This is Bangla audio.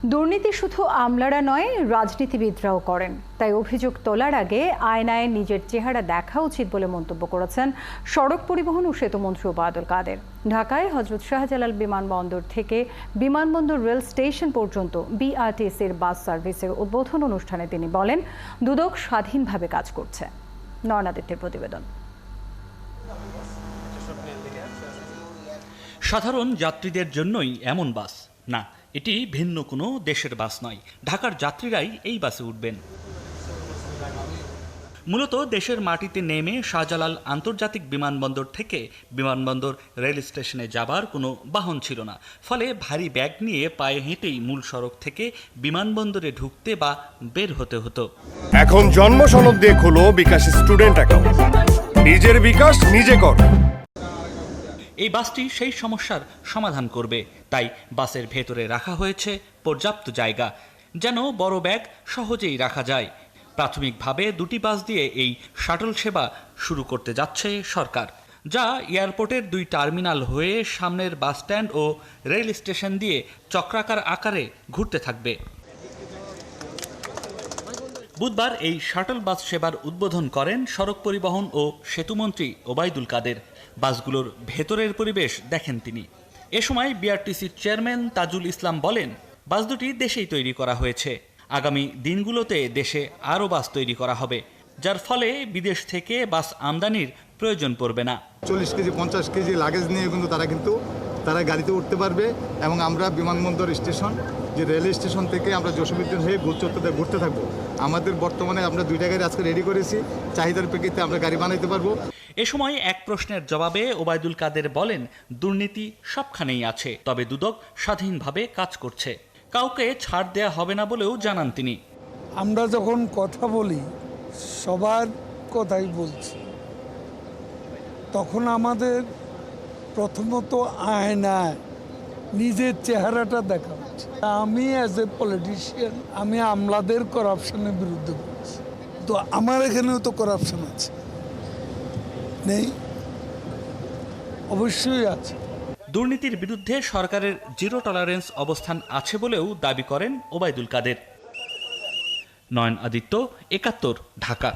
দুর্নীতি শুধু আমলারা নয়, রাজনীতিবিদরাও করেন। তাই অভিযোগ তোলার আগে আয়নায় নিজের চেহারা দেখা উচিত বলে মন্তব্য করেছেন সড়ক পরিবহন ও সেতুমন্ত্রী ওবায়দুল কাদের। ঢাকায় হযরত শাহজালাল বিমানবন্দর থেকে বিমানবন্দর রেল স্টেশন পর্যন্ত বিআরটিসির বাস সার্ভিসের উদ্বোধন অনুষ্ঠানে তিনি বলেন, দুদক স্বাধীনভাবে কাজ করছে। নয়নাদিত্যের প্রতিবেদন। সাধারণ যাত্রীদের জন্যই এমন বাস না, এটি ভিন্ন কোনো দেশের বাস নয়। ঢাকার যাত্রীরাই এই বাসে উঠবেন। মূলত দেশের মাটিতে নেমে শাহজালাল আন্তর্জাতিক বিমানবন্দর থেকে বিমানবন্দর রেল স্টেশনে যাবার কোনো বাহন ছিল না। ফলে ভারী ব্যাগ নিয়ে পায়ে হেঁটেই মূল সড়ক থেকে বিমানবন্দরে ঢুকতে বা বের হতে হতো। এখন জন্ম সনদ দিয়ে খোলো বিকাশ স্টুডেন্ট অ্যাকাউন্ট। নিজের বিকাশ নিজে কর। এই বাসটি সেই সমস্যার সমাধান করবে। তাই বাসের ভেতরে রাখা হয়েছে পর্যাপ্ত জায়গা, যেন বড় ব্যাগ সহজেই রাখা যায়। প্রাথমিকভাবে দুটি বাস দিয়ে এই শাটল সেবা শুরু করতে যাচ্ছে সরকার, যা এয়ারপোর্টের দুই টার্মিনাল হয়ে সামনের বাস স্ট্যান্ড ও রেল স্টেশন দিয়ে চক্রাকার আকারে ঘুরতে থাকবে। বুধবার এই শাটল বাস সেবার উদ্বোধন করেন সড়ক পরিবহন ও সেতুমন্ত্রী ওবায়দুল কাদের। বাসগুলোর ভেতরের পরিবেশ দেখেন তিনি। এ সময় বিআরটিসির চেয়ারম্যান তাজুল ইসলাম বলেন, বাস দুটি দেশেই তৈরি করা হয়েছে। আগামী দিনগুলোতে দেশে আরও বাস তৈরি করা হবে, যার ফলে বিদেশ থেকে বাস আমদানির প্রয়োজন পড়বে না। 40 কেজি 50 কেজি লাগেজ নিয়ে তারা গাড়িতে উঠতে পারবে এবং আমরা বিমানবন্দর স্টেশন যে রেল স্টেশন থেকে আমরা জসীমউদ্দিন হয়ে গোলচত্বরে ঘুরতে থাকবো। আমাদের বর্তমানে আমরা 2টা গাড়ি আজকে রেডি করেছি, চাহিদার প্রেক্ষিতে আমরা গাড়ি বানাইতে পারবো। এ সময় এক প্রশ্নের জবাবে ওবায়দুল কাদের বলেন, দুর্নীতি সবখানেই আছে, তবে দুদক স্বাধীনভাবে কাজ করছে। কাউকে ছাড় দেয়া হবে না বলেও জানান তিনি। আমরা যখন কথা বলি সবার কথাই বলছি, তখন আমাদের প্রথমত আয়নায় নিজের চেহারাটা দেখা হচ্ছে। আমি অ্যাজ এ পলিটিশিয়ান আমি আমলাদের করাপশনের বিরুদ্ধে বলছি। তো আমার এখানেও তো করাপশন আছে, নেই? অবশ্যই আছে। দুর্নীতির বিরুদ্ধে সরকারের জিরো টলারেন্স অবস্থান আছে বলেও দাবি করেন ওবায়দুল কাদের। নয়ন আদিত্য, ৭১, ঢাকা।